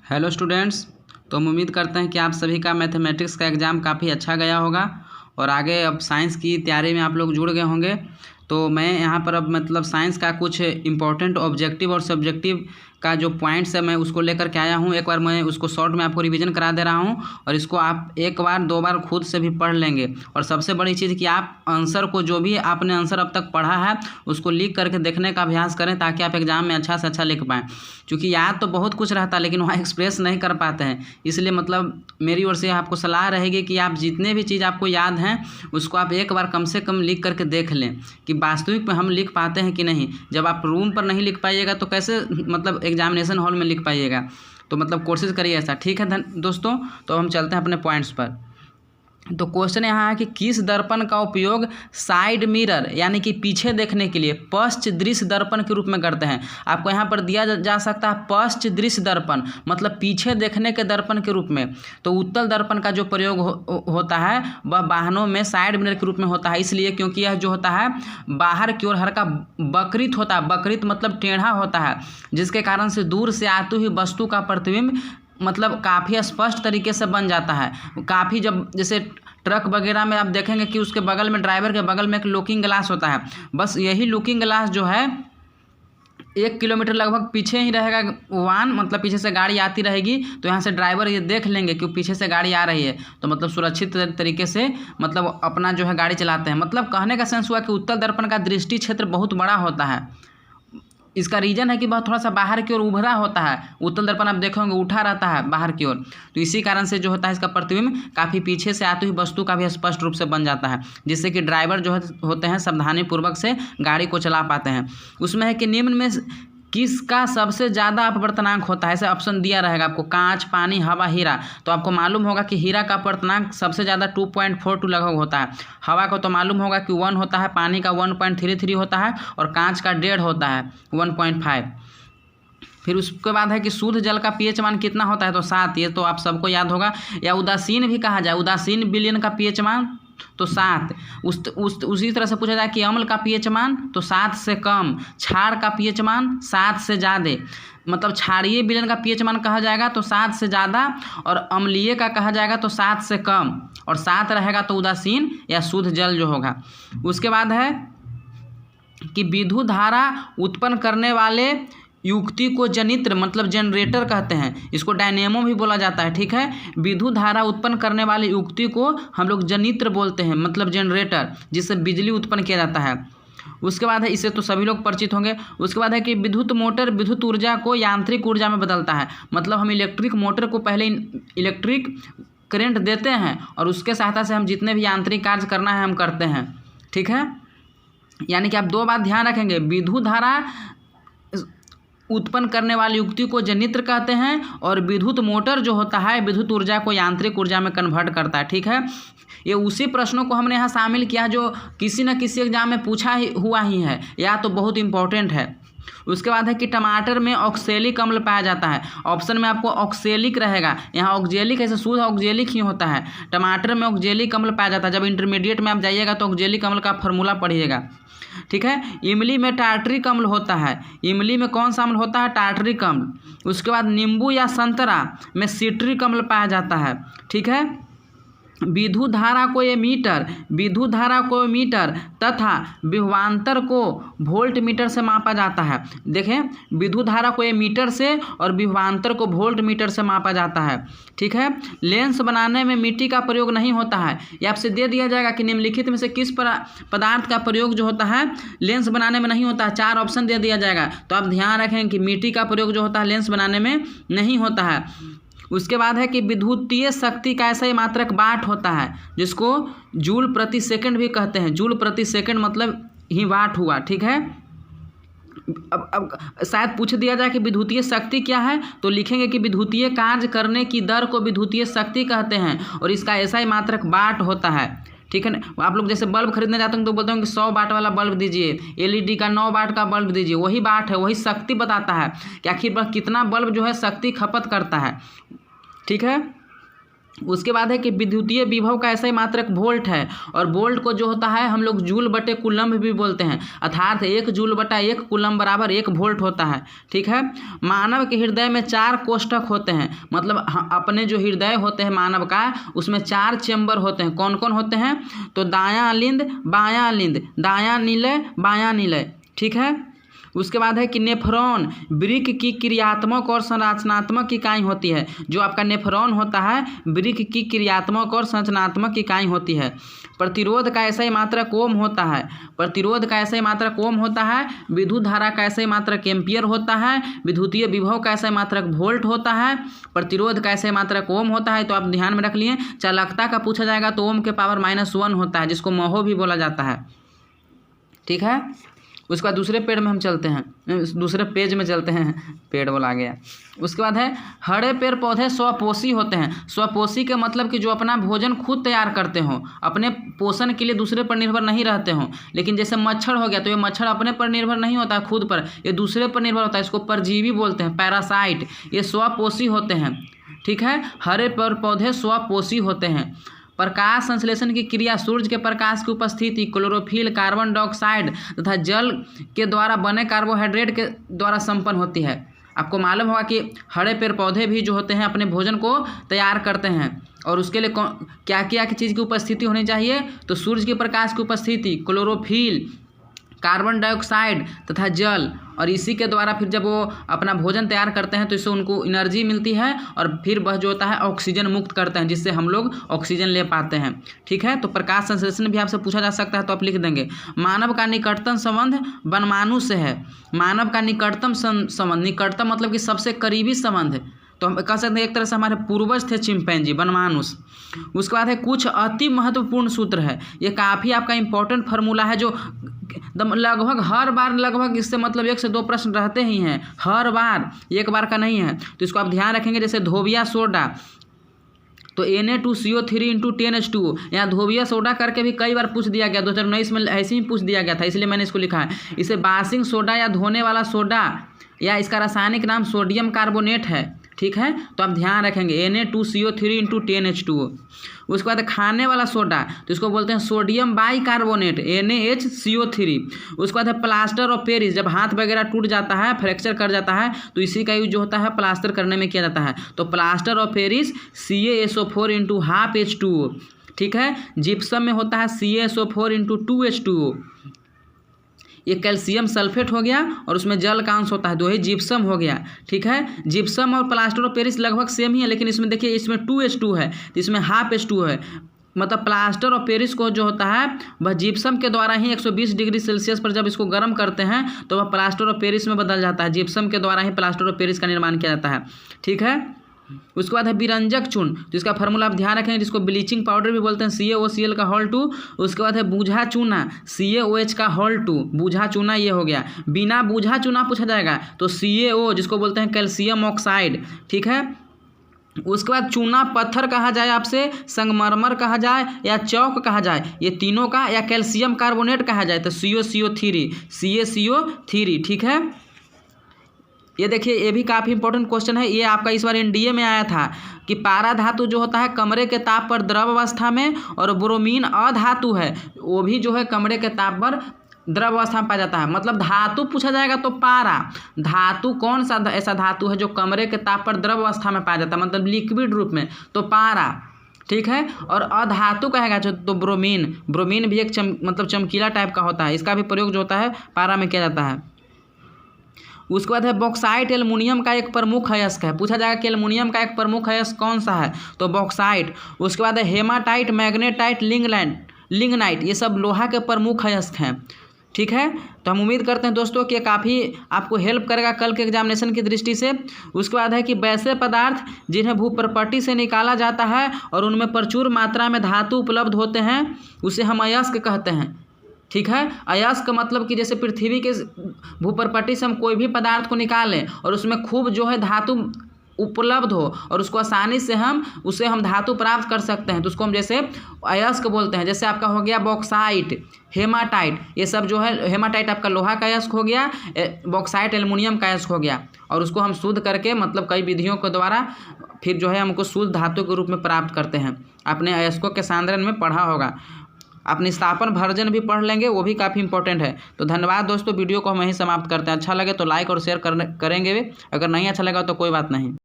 Hello students. तो हम उम्मीद करते हैं कि आप सभी का मैथमेटिक्स का एग्ज़ाम काफ़ी अच्छा गया होगा और आगे अब साइंस की तैयारी में आप लोग जुड़ गए होंगे। तो मैं यहाँ पर अब मतलब साइंस का कुछ इम्पोर्टेंट ऑब्जेक्टिव और सब्जेक्टिव का जो पॉइंट्स है मैं उसको लेकर के आया हूँ। एक बार मैं उसको शॉर्ट में आपको रिवीजन करा दे रहा हूँ और इसको आप एक बार दो बार खुद से भी पढ़ लेंगे। और सबसे बड़ी चीज़ कि आप आंसर को, जो भी आपने आंसर अब तक पढ़ा है, उसको लिख करके देखने का अभ्यास करें ताकि आप एग्ज़ाम में अच्छा से अच्छा लिख पाएँ। क्योंकि याद तो बहुत कुछ रहता है लेकिन वहाँ एक्सप्रेस नहीं कर पाते हैं। इसलिए मतलब मेरी ओर से आपको सलाह रहेगी कि आप जितने भी चीज़ आपको याद हैं उसको आप एक बार कम से कम लिख करके देख लें कि वास्तविक में हम लिख पाते हैं कि नहीं। जब आप रूम पर नहीं लिख पाइएगा तो कैसे मतलब एग्जामिनेशन हॉल में लिख पाइएगा। तो मतलब कोशिश करिए ऐसा, ठीक है दोस्तों। तो हम चलते हैं अपने पॉइंट्स पर। तो क्वेश्चन यहाँ है कि किस दर्पण का उपयोग साइड मिरर यानी कि पीछे देखने के लिए पश्च दृश्य दर्पण के रूप में करते हैं। आपको यहाँ पर दिया जा सकता है पश्च दृश्य दर्पण मतलब पीछे देखने के दर्पण के रूप में। तो उत्तल दर्पण का जो प्रयोग होता है वह वाहनों में साइड मिरर के रूप में होता है, इसलिए क्योंकि यह जो होता है बाहर की ओर हल्का वक्रित होता है। वक्रित मतलब टेढ़ा होता है, जिसके कारण से दूर से आती हुई वस्तु का प्रतिबिंब मतलब काफ़ी स्पष्ट तरीके से बन जाता है। काफ़ी जब जैसे ट्रक वगैरह में आप देखेंगे कि उसके बगल में, ड्राइवर के बगल में एक लुकिंग ग्लास होता है। बस यही लुकिंग ग्लास जो है 1 किलोमीटर लगभग पीछे ही रहेगा वाहन, मतलब पीछे से गाड़ी आती रहेगी तो यहाँ से ड्राइवर ये देख लेंगे कि पीछे से गाड़ी आ रही है, तो मतलब सुरक्षित तरीके से मतलब अपना जो है गाड़ी चलाते हैं। मतलब कहने का सेंस हुआ कि उत्तल दर्पण का दृष्टि क्षेत्र बहुत बड़ा होता है। इसका रीज़न है कि वह थोड़ा सा बाहर की ओर उभरा होता है। उत्तल दर्पण आप देखेंगे उठा रहता है बाहर की ओर, तो इसी कारण से जो होता है इसका प्रतिबिंब काफ़ी पीछे से आती हुई वस्तु का भी स्पष्ट रूप से बन जाता है, जिससे कि ड्राइवर जो होते हैं सावधानीपूर्वक से गाड़ी को चला पाते हैं। उसमें है कि निम्न में किसका सबसे ज़्यादा अपवर्तनांक होता है। ऐसे ऑप्शन दिया रहेगा आपको, कांच, पानी, हवा, हीरा। तो आपको मालूम होगा कि हीरा का अपवर्तनांक सबसे ज़्यादा 2.42 लगभग होता है। हवा को तो मालूम होगा कि 1 होता है, पानी का 1.33 होता है और कांच का 1.5 होता है, 1.5। फिर उसके बाद है कि शुद्ध जल का पीएच मान कितना होता है, तो 7। ये तो आप सबको याद होगा। या उदासीन भी कहा जाए, उदासीन विलयन का पीएच मान तो 7। उसी तरह से पूछा जाए कि अम्ल का पीएच मान तो 7 से कम, क्षार का पीएच मान 7 से ज़्यादा। मतलब क्षारीय विलयन का पीएच मान कहा जाएगा तो 7 से ज़्यादा और अम्लीय का कहा जाएगा तो 7 से कम, और 7 रहेगा तो उदासीन या शुद्ध जल जो होगा। उसके बाद है कि विद्युत धारा उत्पन्न करने वाले युक्ति को जनित्र मतलब जनरेटर कहते हैं। इसको डायनेमो भी बोला जाता है, ठीक है। विद्युत धारा उत्पन्न करने वाले युक्ति को हम लोग जनित्र बोलते हैं, मतलब जनरेटर, जिससे बिजली उत्पन्न किया जाता है। उसके बाद है, इससे तो सभी लोग परिचित होंगे। उसके बाद है कि विद्युत मोटर विद्युत ऊर्जा को यांत्रिक ऊर्जा में बदलता है। मतलब हम इलेक्ट्रिक मोटर को पहले इलेक्ट्रिक करंट देते हैं और उसके सहायता से हम जितने भी यांत्रिक कार्य करना है हम करते हैं, ठीक है। यानी कि आप 2 बात ध्यान रखेंगे, विद्युत धारा उत्पन्न करने वाली युक्ति को जनित्र कहते हैं और विद्युत मोटर जो होता है विद्युत ऊर्जा को यांत्रिक ऊर्जा में कन्वर्ट करता है, ठीक है। ये उसी प्रश्नों को हमने यहाँ शामिल किया जो किसी न किसी एग्जाम में पूछा हुआ ही है या तो बहुत इंपॉर्टेंट है। उसके बाद है कि टमाटर में ऑक्सेलिक अम्ल पाया जाता है। ऑप्शन में आपको ऑक्सेलिक रहेगा, यहाँ ऑक्जेलिक ऐसे शुद्ध ऑक्जेलिक ही होता है। टमाटर में ऑक्जेलिक अम्ल पाया जाता है। जब इंटरमीडिएट में आप जाइएगा तो ऑक्जेलिक अम्ल का फॉर्मूला पढ़िएगा, ठीक है। इमली में टार्टरिक अम्ल होता है। इमली में कौन सा अम्ल होता है? टार्टरिक अम्ल। उसके बाद नींबू या संतरा में सिट्रिक अम्ल पाया जाता है, ठीक है। विद्युत धारा को मीटर तथा विभवांतर को वोल्ट मीटर से मापा जाता है। देखें, विद्युत धारा को मीटर से और विभवांतर को वोल्ट मीटर से मापा जाता है, ठीक है। लेंस बनाने में मिट्टी का प्रयोग नहीं होता है। ये आपसे दे दिया जाएगा कि निम्नलिखित में से किस पदार्थ का प्रयोग जो होता है लेंस बनाने में नहीं होता है। 4 ऑप्शन दे दिया जाएगा, तो आप ध्यान रखें कि मिट्टी का प्रयोग जो होता है लेंस बनाने में नहीं होता है। उसके बाद है कि विद्युतीय शक्ति का ऐसा ही मात्रक वाट होता है जिसको जूल प्रति सेकंड भी कहते हैं। जूल प्रति सेकंड मतलब ही वाट हुआ, ठीक है। अब शायद पूछ दिया जाए कि विद्युतीय शक्ति क्या है, तो लिखेंगे कि विद्युतीय कार्य करने की दर को विद्युतीय शक्ति कहते हैं और इसका ऐसा ही मात्रक वाट होता है, ठीक है ना। आप लोग जैसे बल्ब खरीदने जाते हैं तो बोलते हैं कि 100 वाट वाला बल्ब दीजिए, एलईडी का 9 वाट का बल्ब दीजिए। वही वाट है, वही शक्ति बताता है कि आखिर कितना बल्ब जो है शक्ति खपत करता है, ठीक है। उसके बाद है कि विद्युतीय विभव का ऐसा ही मात्रक वोल्ट है, और वोल्ट को जो होता है हम लोग जूल बटे कूलम्ब भी बोलते हैं, अर्थात 1 जूल बटा 1 कूलम्ब बराबर 1 वोल्ट होता है। ठीक है। मानव के हृदय में 4 कोष्ठक होते हैं, मतलब अपने जो हृदय होते हैं मानव का उसमें 4 चेम्बर होते हैं। कौन कौन होते हैं? तो दायां लिंद, बायां लिंद, दायां निलय, बायां निलय। ठीक है। उसके बाद है कि नेफ्रॉन वृक्क की क्रियात्मक और संरचनात्मक इकाई होती है। जो आपका नेफ्रॉन होता है वृक्क की क्रियात्मक और संरचनात्मक इकाई होती है। प्रतिरोध का ऐसा ही मात्रक ओम होता है, प्रतिरोध का ऐसा ही मात्रक ओम होता है। विद्युत धारा का ऐसा ही मात्रक एम्पियर होता है। विद्युतीय विभव का ऐसा ही मात्रक वोल्ट होता है। प्रतिरोध का ऐसा ही मात्रक ओम होता है। तो आप ध्यान में रख लिए। चालकता का पूछा जाएगा तो ओम के पावर -1 होता है, जिसको महो भी बोला जाता है। ठीक है। उसके बाद दूसरे पेड़ में हम चलते हैं, दूसरे पेज में चलते हैं, पेड़ बोला गया। उसके बाद है हरे पेड़ पौधे स्वपोषी होते हैं। स्वपोषी का मतलब कि जो अपना भोजन खुद तैयार करते हों, अपने पोषण के लिए दूसरे पर निर्भर नहीं रहते हों। लेकिन जैसे मच्छर हो गया तो ये मच्छर अपने पर निर्भर नहीं होता है खुद पर, ये दूसरे पर निर्भर होता है। इसको परजीवी बोलते हैं, पैरासाइट। ये स्वपोषी होते हैं। ठीक है। हरे पेड़ पौधे स्वपोषी होते हैं। प्रकाश संश्लेषण की क्रिया सूर्य के प्रकाश की उपस्थिति, क्लोरोफिल, कार्बन डाइऑक्साइड तथा जल के द्वारा बने कार्बोहाइड्रेट के द्वारा संपन्न होती है। आपको मालूम होगा कि हरे पेड़ पौधे भी जो होते हैं अपने भोजन को तैयार करते हैं, और उसके लिए क्या क्या चीज़ की उपस्थिति होनी चाहिए? तो सूर्य के प्रकाश की उपस्थिति, क्लोरोफिल, कार्बन डाइऑक्साइड तथा जल, और इसी के द्वारा फिर जब वो अपना भोजन तैयार करते हैं तो इससे उनको एनर्जी मिलती है, और फिर वह जो होता है ऑक्सीजन मुक्त करते हैं, जिससे हम लोग ऑक्सीजन ले पाते हैं। ठीक है। तो प्रकाश संश्लेषण भी आपसे पूछा जा सकता है, तो आप लिख देंगे। मानव का निकटतम संबंध वनमानु से है। मानव का निकटतम संबंध, निकटतम मतलब कि सबसे करीबी संबंध, तो हम कह सकते हैं एक तरह से हमारे पूर्वज थे चिंपैंजी, वनमानुष। उसके बाद है कुछ अति महत्वपूर्ण सूत्र है। ये काफ़ी आपका इंपॉर्टेंट फार्मूला है, जो लगभग हर बार लगभग इससे मतलब 1 से 2 प्रश्न रहते ही हैं, हर बार, एक बार का नहीं है। तो इसको आप ध्यान रखेंगे। जैसे धोबिया सोडा, तो Na2CO3 × 10H2O, यहाँ धोबिया सोडा करके भी कई बार पूछ दिया गया। 2019 में ऐसे ही पूछ दिया गया था, इसलिए मैंने इसको लिखा है। इसे बासिंग सोडा या धोने वाला सोडा, या इसका रासायनिक नाम सोडियम कार्बोनेट है। ठीक है। तो आप ध्यान रखेंगे Na2CO3 × 10H2O। उसके बाद खाने वाला सोडा, तो इसको बोलते हैं सोडियम बाइकार्बोनेट, NaHCO3। उसके बाद है प्लास्टर ऑफ पेरिस, जब हाथ वगैरह टूट जाता है, फ्रैक्चर कर जाता है, तो इसी का यूज जो होता है प्लास्टर करने में किया जाता है। तो plaster of Paris CaSO4 × 12H2O। ठीक है। जिप्सम में होता है CaSO4 × 2H2O। ये कैल्शियम सल्फेट हो गया, और उसमें जल का अंश होता है, तो ये जिप्सम हो गया। ठीक है। जिप्सम और प्लास्टर ऑफ पेरिस लगभग सेम ही है, लेकिन इसमें देखिए इसमें 2H2 है, तो इसमें ½ है। मतलब प्लास्टर ऑफ पेरिस को जो होता है वह जिप्सम के द्वारा ही 120 डिग्री सेल्सियस पर जब इसको गर्म करते हैं तो वह प्लास्टर ऑफ पेरिस में बदल जाता है। जिप्सम के द्वारा ही प्लास्टर ऑफ पेरिस का निर्माण किया जाता है। ठीक है। उसके बाद है विरंजक चूर्ण, तो इसका फार्मूला आप ध्यान रखेंगे, जिसको ब्लीचिंग पाउडर भी बोलते हैं, CaOCl का होल 2। उसके बाद है बूझा चूना, CaOH का होल 2, बूझा चूना ये हो गया। बिना बूझा चूना पूछा जाएगा तो CaO, जिसको बोलते हैं कैल्शियम ऑक्साइड। ठीक है। उसके बाद चूना पत्थर कहा जाए आपसे, संगमरमर कहा जाए, या चौक कहा जाए, ये तीनों का, या कैल्शियम कार्बोनेट कहा जाए तो CaCO3। ठीक है। ये देखिए ये भी काफ़ी इंपॉर्टेंट क्वेश्चन है। ये आपका इस बार NDA में आया था कि पारा धातु जो होता है कमरे के ताप पर द्रव अवस्था में, और ब्रोमीन अधातु है, वो भी जो है कमरे के ताप पर द्रव अवस्था में पाया जाता है। मतलब धातु पूछा जाएगा तो पारा धातु कौन सा ऐसा धातु है जो कमरे के ताप पर द्रव अवस्था में पाया जाता है, मतलब लिक्विड रूप में, तो पारा। ठीक है। और अधातु कहेगा जो तो ब्रोमीन, ब्रोमीन भी एक मतलब चमकीला टाइप का होता है, इसका भी प्रयोग जो होता है पारा में किया जाता है। उसके बाद है बॉक्साइट एल्युमिनियम का एक प्रमुख अयस्क है। पूछा जाएगा कि एल्युमिनियम का एक प्रमुख अयस्क कौन सा है, तो बॉक्साइट। उसके बाद है हेमाटाइट, मैग्नेटाइट, लिग्नाइट, ये सब लोहा के प्रमुख अयस्क हैं। ठीक है। तो हम उम्मीद करते हैं दोस्तों कि काफ़ी आपको हेल्प करेगा कल के एग्जामिनेशन की दृष्टि से। उसके बाद है कि वैसे पदार्थ जिन्हें भूप्रपट्टी से निकाला जाता है और उनमें प्रचुर मात्रा में धातु उपलब्ध होते हैं, उसे हम अयस्क कहते हैं। ठीक है। अयस्क का मतलब कि जैसे पृथ्वी के भूप्रपट्टी से हम कोई भी पदार्थ को निकालें और उसमें खूब जो है धातु उपलब्ध हो और उसको आसानी से हम धातु प्राप्त कर सकते हैं, तो उसको हम जैसे अयस्क बोलते हैं। जैसे आपका हो गया बॉक्साइट, हेमाटाइट, ये सब जो है, हेमाटाइट आपका लोहा का अयस्क हो गया, बॉक्साइट एल्युमिनियम का अयस्क हो गया, और उसको हम शुद्ध करके मतलब कई विधियों के द्वारा फिर जो है हमको शुद्ध धातु के रूप में प्राप्त करते हैं। आपने अयस्कों के सांद्रण में पढ़ा होगा। आप निस्तापन भर्जन भी पढ़ लेंगे, वो भी काफ़ी इंपॉर्टेंट है। तो धन्यवाद दोस्तों, वीडियो को हम यहीं समाप्त करते हैं। अच्छा लगे तो लाइक और शेयर करेंगे, अगर नहीं अच्छा लगा तो कोई बात नहीं।